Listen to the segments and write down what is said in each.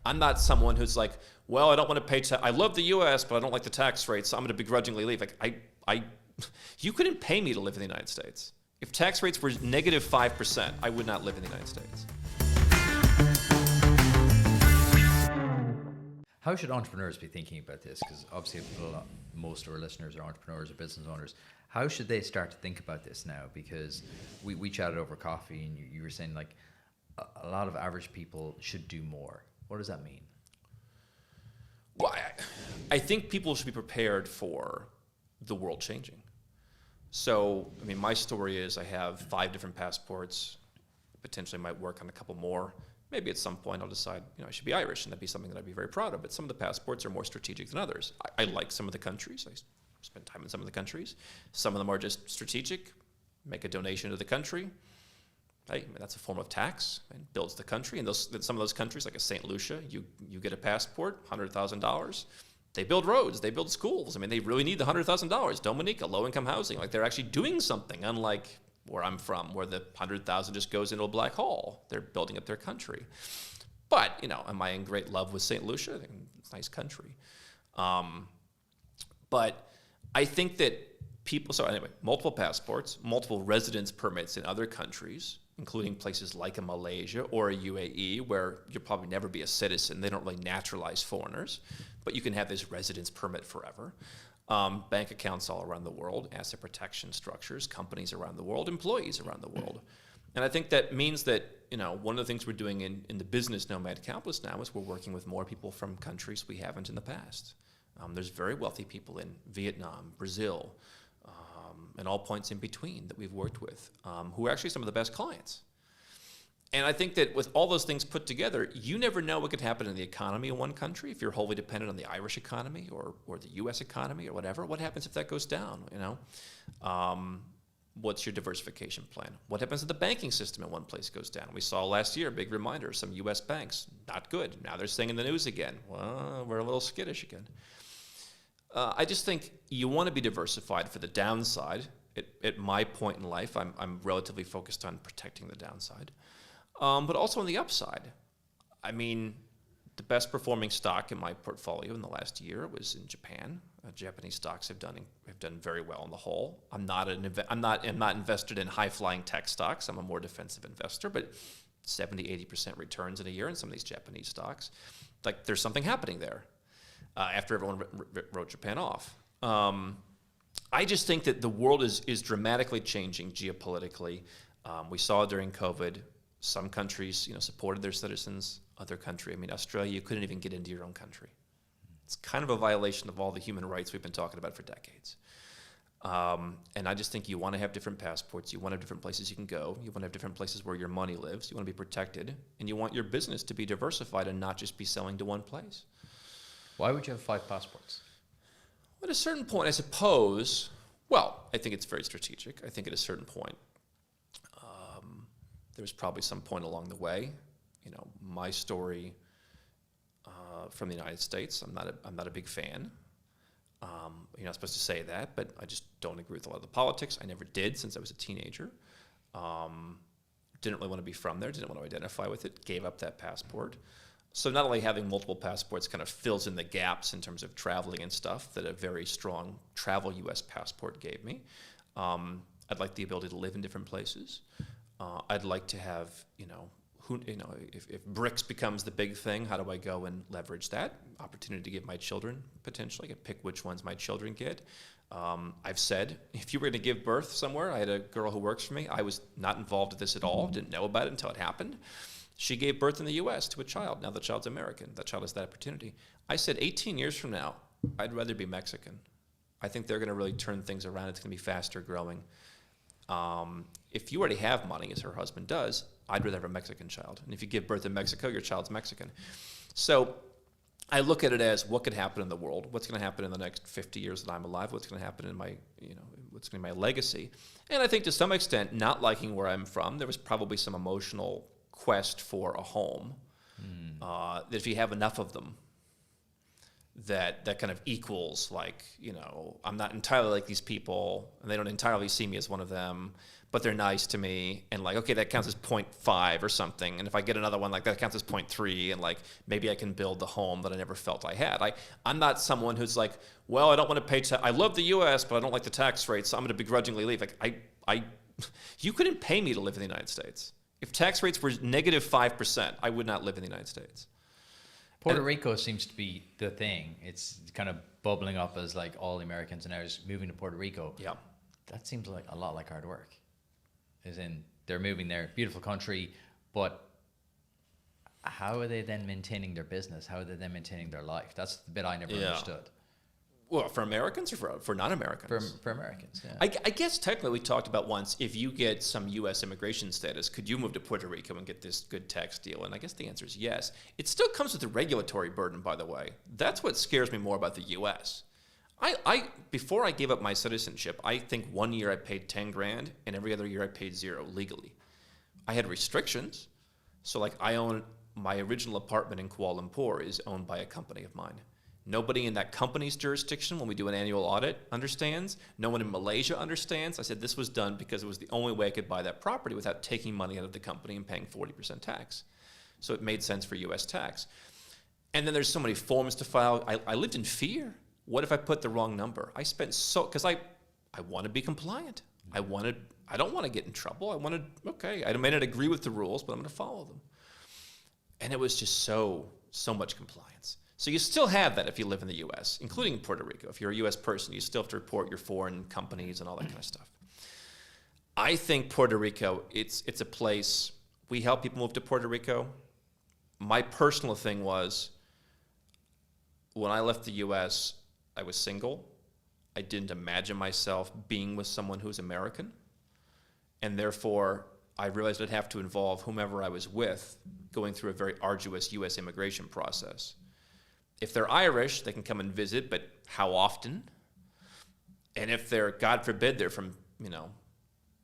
I'm not someone who's like, well, I don't want to pay tax. I love the U.S., but I don't like the tax rate, so I'm going to begrudgingly leave. Like, you couldn't pay me to live in the United States. If tax rates were negative 5%, I would not live in the United States. How should entrepreneurs be thinking about this? Because obviously most of our listeners are entrepreneurs or business owners. How should they start to think about this now? Because we chatted over coffee and you were saying like a lot of average people should do more. What does that mean? Well, I think people should be prepared for the world changing. So, I mean, my story is I have 5 different passports, potentially might work on a couple more. Maybe at some point I'll decide, I should be Irish, and that'd be something that I'd be very proud of. But some of the passports are more strategic than others. I like some of the countries. I spend time in some of the countries. Some of them are just strategic. Make a donation to the country. Hey, that's a form of tax and builds the country. And some of those countries, like a St. Lucia, you get a passport, $100,000. They build roads, they build schools. I mean, they really need the $100,000. Dominica, low-income housing, like they're actually doing something, unlike where I'm from, where the 100,000 just goes into a black hole. They're building up their country. But, am I in great love with St. Lucia? I think it's a nice country. But I think that multiple passports, multiple residence permits in other countries, including places like a Malaysia or a UAE, where you'll probably never be a citizen. They don't really naturalize foreigners, but you can have this residence permit forever. Bank accounts all around the world, asset protection structures, companies around the world, employees around the world. And I think that means that, one of the things we're doing in the business Nomad Capitalist now is we're working with more people from countries we haven't in the past. There's very wealthy people in Vietnam, Brazil, and all points in between that we've worked with, who are actually some of the best clients. And I think that with all those things put together, you never know what could happen in the economy in one country if you're wholly dependent on the Irish economy or the U.S. economy or whatever. What happens if that goes down, What's your diversification plan? What happens if the banking system in one place goes down? We saw last year, a big reminder, some U.S. banks, not good. Now they're saying in the news again, well, we're a little skittish again. I just think you want to be diversified for the downside. At my point in life, I'm relatively focused on protecting the downside. But also on the upside. I mean, the best performing stock in my portfolio in the last year was in Japan. Japanese stocks have done very well on the whole. I'm not invested in high flying tech stocks. I'm a more defensive investor, but 70-80% returns in a year in some of these Japanese stocks. Like there's something happening there. After everyone wrote Japan off. I just think that the world is dramatically changing geopolitically. We saw during COVID, some countries supported their citizens, Australia, you couldn't even get into your own country. It's kind of a violation of all the human rights we've been talking about for decades. And I just think you want to have different passports, you want to have different places you can go, you want to have different places where your money lives, you want to be protected, and you want your business to be diversified and not just be selling to one place. Why would you have 5 passports? At a certain point, I suppose, I think it's very strategic. I think at a certain point, there's probably some point along the way. My story from the United States, I'm not a big fan. You're not supposed to say that, but I just don't agree with a lot of the politics. I never did since I was a teenager. Didn't really want to be from there, didn't want to identify with it, gave up that passport. So not only having multiple passports kind of fills in the gaps in terms of traveling and stuff that a very strong travel U.S. passport gave me. I'd like the ability to live in different places. I'd like to have, if BRICS becomes the big thing, how do I go and leverage that opportunity to give my children potentially? I can pick which ones my children get. I've said, if you were going to give birth somewhere, I had a girl who works for me. I was not involved with this at all, didn't know about it until it happened. She gave birth in the U.S. to a child. Now the child's American. That child has that opportunity. I said 18 years from now, I'd rather be Mexican. I think they're going to really turn things around. It's going to be faster growing. If you already have money, as her husband does, I'd rather have a Mexican child. And if you give birth in Mexico, your child's Mexican. So I look at it as what could happen in the world, what's going to happen in the next 50 years that I'm alive, what's going to happen in my, what's going to be my legacy. And I think to some extent, not liking where I'm from, there was probably some emotional quest for a home. That if you have enough of them, that kind of equals, like, you know, I'm not entirely like these people, and they don't entirely see me as one of them, but they're nice to me, and like, okay, that counts as 0.5 or something, and if I get another one, like, that counts as 0.3, and like, maybe I can build the home that I never felt I had. I'm not someone who's like, well, I don't want to pay I love the U.S., but I don't like the tax rate, so I'm going to begrudgingly leave. Like, you couldn't pay me to live in the United States. If tax rates were negative 5%, I would not live in the United States. Puerto Rico seems to be the thing. It's kind of bubbling up as like all the Americans are now just moving to Puerto Rico. Yeah. That seems like a lot like hard work. As in, they're moving there, beautiful country, but how are they then maintaining their business? How are they then maintaining their life? That's the bit I never understood. Well, for Americans or for non-Americans? For Americans, yeah. I guess technically we talked about once, if you get some U.S. immigration status, could you move to Puerto Rico and get this good tax deal? And I guess the answer is yes. It still comes with a regulatory burden, by the way. That's what scares me more about the U.S. Before I gave up my citizenship, I think 1 year I paid 10 grand, and every other year I paid zero legally. I had restrictions. So like my original apartment in Kuala Lumpur is owned by a company of mine. Nobody in that company's jurisdiction, when we do an annual audit, understands. No one in Malaysia understands. I said this was done because it was the only way I could buy that property without taking money out of the company and paying 40% tax. So it made sense for U.S. tax. And then there's so many forms to file. I lived in fear. What if I put the wrong number? I spent because I want to be compliant. I don't want to get in trouble. I may not agree with the rules, but I'm going to follow them. And it was just so much compliance. So you still have that if you live in the U.S., including Puerto Rico. If you're a U.S. person, you still have to report your foreign companies and all that kind of stuff. I think Puerto Rico, it's a place, we help people move to Puerto Rico. My personal thing was, when I left the U.S., I was single. I didn't imagine myself being with someone who's American. And therefore, I realized I'd have to involve whomever I was with going through a very arduous U.S. immigration process. If they're Irish, they can come and visit, but how often? And if they're, God forbid, they're from, you know,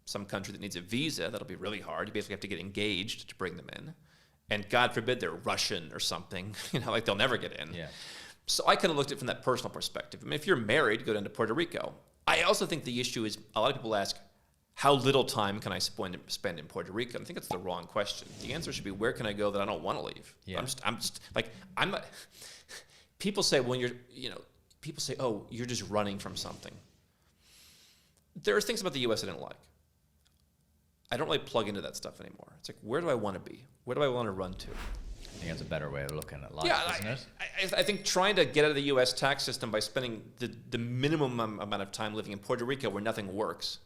some country that needs a visa, that'll be really hard. You basically have to get engaged to bring them in. And God forbid they're Russian or something, you know, like they'll never get in. Yeah. So I kind of looked at it from that personal perspective. I mean, if you're married, go down to Puerto Rico. I also think the issue is, a lot of people ask, how little time can I spend in Puerto Rico? And I think that's the wrong question. The answer should be, where can I go that I don't want to leave? Yeah. I'm not. People say, oh, you're just running from something. There are things about the U.S. I didn't like. I don't really plug into that stuff anymore. It's like, where do I want to be? Where do I want to run to? I think that's a better way of looking at life, isn't it? I think trying to get out of the U.S. tax system by spending the minimum amount of time living in Puerto Rico where nothing works